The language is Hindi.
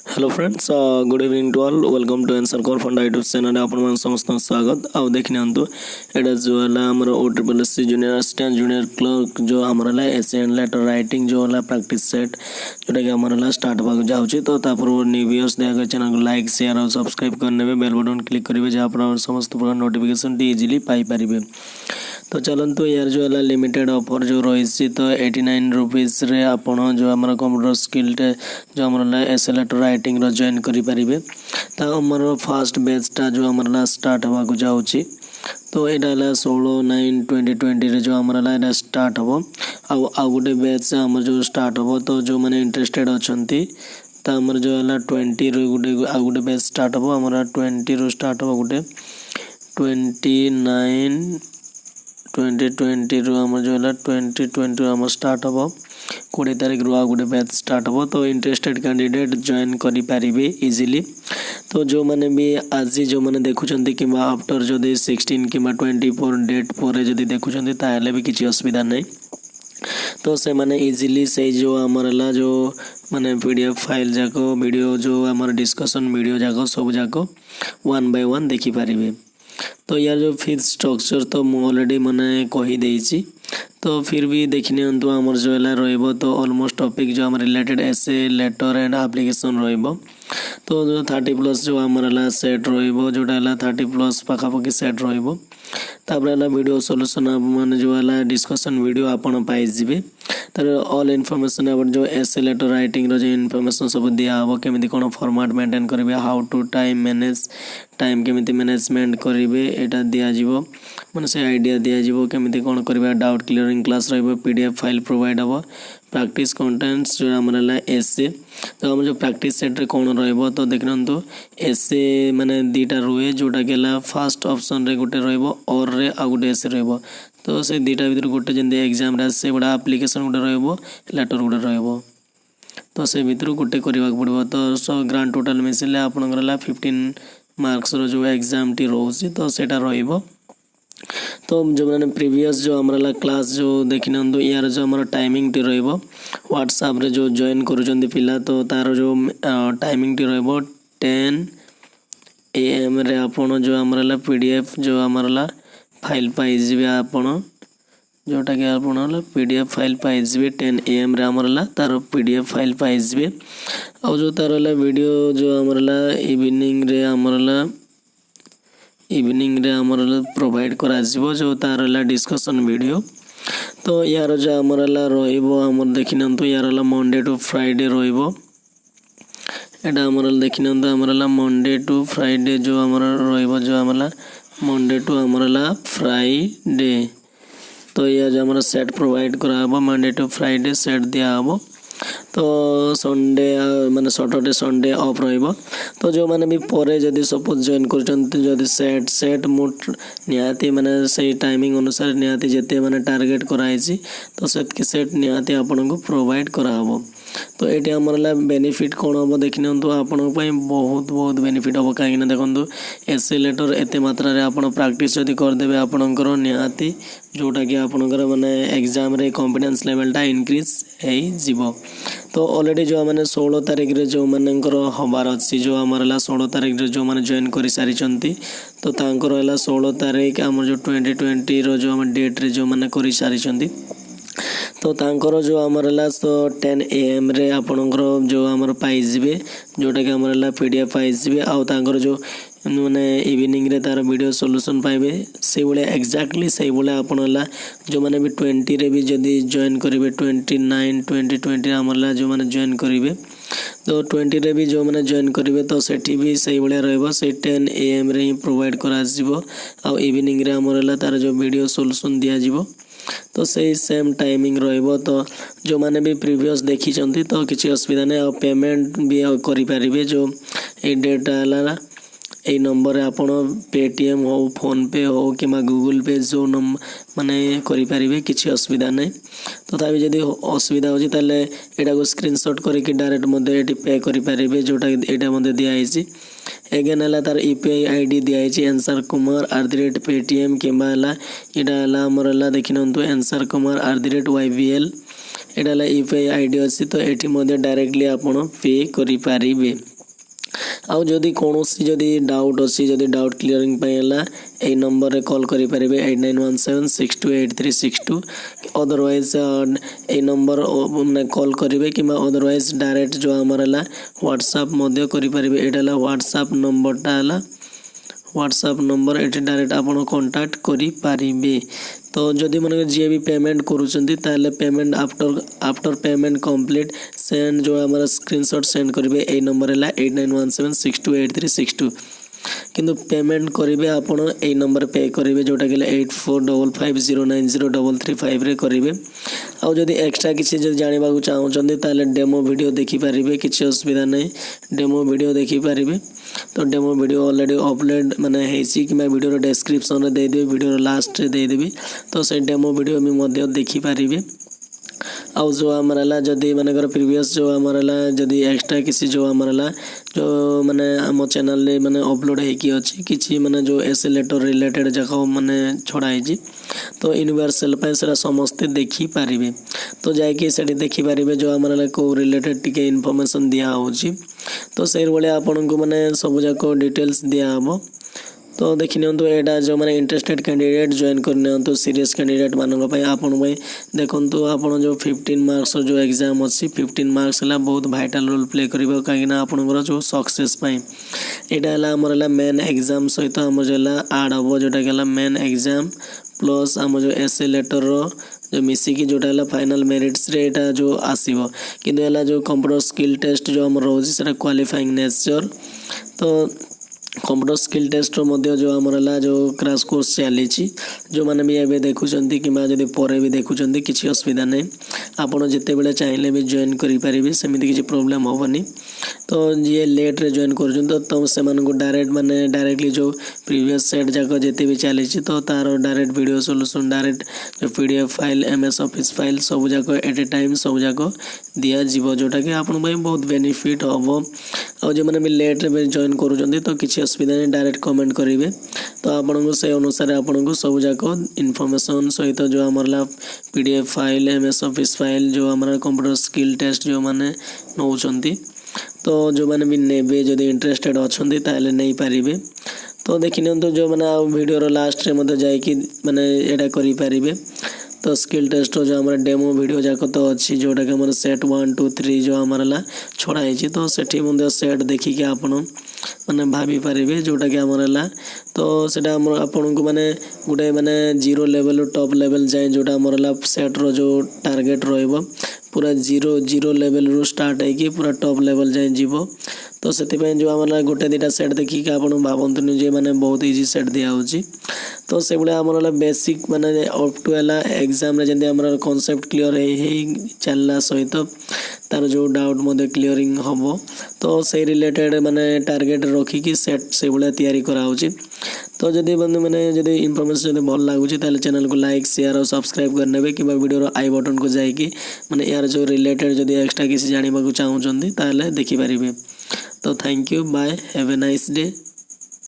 Hello friends, good evening to all. Welcome to answer कमर फंड यूट्यूब चैनल आपण समस्त स्वागत। आउ देखि नियंतु एटा जो हला हमर OSSSC junior assistant junior clerk जो हमर हला एसे एंड लेटर राइटिंग जो हला प्रैक्टिस सेट जोटा कि हमर हला स्टार्ट होगा जाउची। तो तापर न्यू व्यूअर्स देखा चैनल को लाइक शेयर और सब्सक्राइब करने बेल बटन क्लिक करेंगे जहाँ पर समस्त प्रकार नोटिफिकेशन इजिली पाई परिबे। तो चलतु यार जो है लिमिटेड ऑफर जो रही तो 89 रुपीज़ रे आपण जो हमारा कंप्यूटर स्किल जो हमारा एसे लेटर राइटिंग रो जॉइन करें। तो हमारा फास्ट बैचटा जो हमारा स्टार्ट होगा जाऊँगी। तो यहाँ 16/9/2020 रे जो हमारा स्टार्ट हम आउ गोटे बैच आम जो स्टार्ट हम। तो जो मैंने इंटरेस्टेड अच्छा तो आमर जो है 20 रू गोटे आउ गोटे बैच स्टार्ट हम। हमारा 20 रू स्टार्ट हम गोटे 29/2020 रू आम जो है 2020 आम स्टार्ट हम 20 तारीख रू आ गोटे बैच स्टार्ट हम। तो इंटरेस्टेड कैंडिडेट जॉइन करें इजिली। तो जो मैंने भी आज जो मैंने देखुं कि आफ्टर जदि 16 कि 24 डेट पर जदि देखुं ताहले भी किसी असुविधा नहीं। तो से माने इजिली से जो आमर जो माने PDF फाइल जाक वीडियो जो आमर डिस्कशन वीडियो जाक सब जाक 1 by 1 देखी पारिबे। तो यार जो फीस स्ट्रक्चर तो मु ऑलरेडी मैंने कही देइछि। तो फिर भी देखने आमर जो है रहिबो। तो ऑलमोस्ट टॉपिक जो आम related essay letter and application रहिबो। तो जो 30+ जो आमर सेट रहिबो जोटा 30+ पाखापाखि सेट रहिबो। तापर वीडियो सॉल्यूशन मैंने जो है डिस्कशन वीडियो आपण पाई जिवे। तार ऑल इनफॉरमेशन अबाउट जो एसे लेटर राइटिंग रो जो इनफॉरमेशन सब दिया हबो केमिति कोन फॉर्मेट मेंटेन करिवे how to time manage time केमिति मैनेजमेंट करिवे एटा दिया जिवो माने से आइडिया दिया जिवो केमिति कोन करिवे डाउट क्लियरिंग क्लास रहबो PDF फाइल प्रोवाइड हबो प्रैक्टिस कंटेंट्स जो हमरला एसे। तो हम जो प्रैक्टिस सेट रे कोन रहबो तो देखनंतु एसे माने दीटा रुए जोटा गेला फर्स्ट ऑप्शन रे गोटे रहबो और रे आ गोटे एसे रहबो। तो से दीटा भीतर गोटे जेंदे एग्जाम रे से बडा एप्लीकेशन गोटे रहबो लेटर गोटे रहबो। तो से भीतर गोटे करबा पड़बो। तो सो ग्रांड टोटल मिसले आपनकरला 15 मार्क्स रो जो एग्जाम टी रोसी तो सेटा रहबो। तो जो मैंने प्रीवियस जो हमारा क्लास जो देखिना यार जो हमारा टाइमिंग टी रहिबो व्हाट्सएप रे जो जॉइन करूचंदी पिला तो तार जो टाइमिंग टी रहिबो 10 AM रे आपण जो हमारा PDF जो हमारा फाइल पाई जिवे आपण जोटा कि आपण PDF फाइल पाई जिवे 10 AM रे हमारा तार PDF फाइल पाई जिवे। और जो तार वीडियो जो हमारा इवनिंग रे हमर प्रोवाइड करा जिवो जो तार डिस्कशन वीडियो। तो यार जो हमर रहिबो हमर देखिनंतु यार मंडे टू फ्राइडे रहिबो। एटा हमर देखिनंतु हमर मंडे टू फ्राइडे जो हमर रहिबो जो हमर मंडे टू हमर फ्राइडे। तो यार जो हमर सेट प्रोवाइड करा हबो मंडे टू फ्राइडे सेट दिया हबो। तो संडे माने सैटरडे संडे ऑफ रहिबो। तो जो माने भी परे जदि सपोज जॉइन करचंती जदि सेट मोट निहाती माने सही टाइमिंग अनुसार निहाती जेते माने टारगेट कराइछि तो सेट निहाती आपन को प्रोवाइड करा हबो। तो एटी हमरला बेनिफिट कोन हबो देखिनंतु आपन पई बहुत बेनिफिट हबो काहे ना देखंतु एसे लेटर एते मात्रा रे आपन प्रैक्टिस जदि कर देबे आपनकर निहाती जोटा कि आपनकर माने एग्जाम रे कॉन्फिडेंस लेवल टा इंक्रीज हे जिवो। तो ऑलरेडी जो मैंने 16 तारीख रे जो मानकर हबार अच्छी जो हमारा 16 तारीख रे जो मैंने जॉइन कर सारी तो तांकर है 16 तारीख आम जो 2020 रो जो हम डेट रे जो मैंने कर सारी तो तांकर जो हमारा तो 10 AM रे आपणकर जो आमर पाइबे जोटा कि हमारा PDF पाइबे आउ तांकर जो माने इवनिंग रे तार वीडियो सॉल्यूशन पाइबे से भाया एक्जाक्टली से भाया आपन जो मैंने भी 20 रे भी जदि जॉइन करेंगे 29/2020 आमरला जो मैंने जॉइन करेंगे तो 20 रे भी जो मैंने जॉइन करेंगे तो सेठी भी से भाया रहिबो से 10 AM रे ही प्रोवाइड करा जिवो आ इवनिंग रे आमरला तार जो वीडियो सॉल्यूशन दिया जिवो। तो सही सेम टाइमिंग रहिबो। तो जो मैंने भी प्रीवियस देखी चंती तो किसी असुविधा नहीं। पेमेंट भी करि पारिबे जो ए डेट हला ए नंबर आपन पेटीएम हो फोन पे हो कि गूगल पे जो माने करि पारिबे किसी असुविधा नहीं। तो तभी जदि असुविधा होची ताले एटा को स्क्रीनशॉट करके डायरेक्ट मते एटी पे करि पारिबे जोटा एटा मते दिया आइछि। एगेन हला तार UPI ID दिया आइछि answerkumar@paytm किबा हला एटा हला हमर हला देखिनंतु answerkumar@ybl एटा हला यूपीआई आईडी अछि तो एठी मध्ये डायरेक्टली आपण पे करि पारिबे। आउ जदि कोनोसी जदि डाउट अछि जदि डाउट क्लियरिंग पय हला ए नंबर रे कॉल करि पारिबे 8917628362 अदरवाइज ए नंबर ने कॉल करिवे किबा अदरवाइज डायरेक्ट जो हमर हला व्हाट्सएप मध्ये करि पारिबे। एटा हला व्हाट्सएप नंबर टा हला व्हाट्सएप नंबर एठी डायरेक्ट आपण कांटेक्ट करि पारिबे। तो जदि मन जे भी पेमेंट करूछंती ताले payment after payment complete send जो हमारा स्क्रीनशॉट सेंड करिवे ए नंबर हला 8917628362 किंतु पेमेंट करिवे आपण ए नंबर पे करिवे जोटा के 8455090335 रे करिवे। आ जदि एक्स्ट्रा किसी जदि जानिबा को चाहउछंती ताले डेमो वीडियो देखि पारिबे किछि असुविधा नै डेमो वीडियो देखि पारिबे। तो डेमो वीडियो ऑलरेडी अपलोड माने हेसी कि वीडियो रो डिस्क्रिप्शन रे दे देबे वीडियो रो लास्ट रे दे देबे तो से डेमो वीडियो में मध्ये देखि पारिबे। आउ जो हमारा जदि मानकर प्रीवियस जो हमारा जदि एक्स्ट्रा किसी जो हमारा जो माने आम चैनल रे माने अपलोड है कि अछि किछि माने जो एसे लेटर रिलेटेड जको माने छडाई छी तो यूनिवर्सल पे सेरा समस्त देखि पारिबे। तो जाय कि सेठी देखि पारिबे जो हमारा को रिलेटेड टिके इन्फॉर्मेशन दिया होछि तो सेर बळे आपन को माने सब जाको डिटेल्स दिया हबो। तो देखि नियंतु एटा जो माने इंटरेस्टेड कैंडिडेट जॉइन कर नियंतु सीरियस कैंडिडेट मानक पय आपन पय देखंतु आपन जो 15 मार्क्स जो एग्जाम अछि 15 मार्क्स हला बहुत वाइटल रोल प्ले करिवो कागिना आपनकर जो सक्सेस पय एटा हला हमरला मेन एग्जाम सहित हम जला ऐड हबो जोटा गेला मेन एग्जाम प्लस हम जो एसे लेटर रो जो मिसी की जोटा हला फाइनल मेरिट्स रे एटा जो आसीबो किंतु हला जो कंप्यूटर स्किल टेस्ट जो हम रोज सेटा क्वालिफाइंग नेचर। तो कंप्यूटर स्किल टेस्ट रो मध्ये जो हमरला जो क्रैश कोर्स चली जो माने भी एबे देखुचंती किमा जदि परे भी देखुचंती किछि असुविधा नै आपण जते बेले चाहिले भी जॉइन करि पारिबे सेमिति किछि प्रॉब्लम होबनी। तो जे लेट रे जॉइन करजन तो से मानको डायरेक्ट माने डायरेक्टली जो प्रीवियस सेट जाको जते भी चली तो तार डायरेक्ट वीडियो सॉल्यूशन डायरेक्ट जो PDF file MS office file सब जाको एट ए टाइम सब जाको दिया जीवो जोटा कि आपण भाई बहुत बेनिफिट होबो। आ जे माने भी लेट रे जॉइन करजन तो किछि असुविधा नै डायरेक्ट कमेंट करिवे तो आपन को से अनुसार आपन को सब जाको इन्फॉर्मेशन सहित जो हमरला PDF file MS office file जो हमारा कंप्यूटर स्किल टेस्ट जो माने नौचंती तो जो माने भी नेबे जदि इंटरेस्टेड अछंती ताले नै पारिबे। तो देखिनंतु जो माने वीडियो रो लास्ट रे मते जाय कि माने एटा करि पारिबे। तो स्किल टेस्ट जो हमारा डेमो वीडियो जाको तो अच्छी जोटा कि हमारा सेट 1 2 3 जो हमारा छड़ा है तो सेठी मध्ये सेट देखि कि आपण माने भाबी पारिबे जोटा कि हमारा तो सेटा हम आपन को माने गुटे माने 0 लेवल टॉप लेवल जाय जोटा हमारा सेट रो जो टारगेट रहइबो पूरा 0 लेवल रो स्टार्ट है कि पूरा टॉप लेवल जाय जीवो। तो सेति पे जो हमारा गोटे दिटा सेट देखि कि आपण भाबंतु जे माने बहुत इजी सेट दिया होची तो से बळे हमारा बेसिक माने अप टू एला एग्जाम रे जंदे हमारा कांसेप्ट क्लियर है चलला सहित तार जो डाउट मध्ये क्लियरिंग हबो तो से रिलेटेड माने टारगेट रखी कि सेट से बळे तयारी करा होची। तो जदि बंधु माने जदि इन्फॉर्मेशन जदि भल लागुची ताले चैनल को लाइक शेयर और सब्सक्राइब कर नेबे कि वीडियो रो आई बटन को जाई कि माने यार जो रिलेटेड जदि एक्स्ट्रा किसी जानिबा को चाहउचंदी ताले देखि पारिबे। तो thank you bye have a nice day.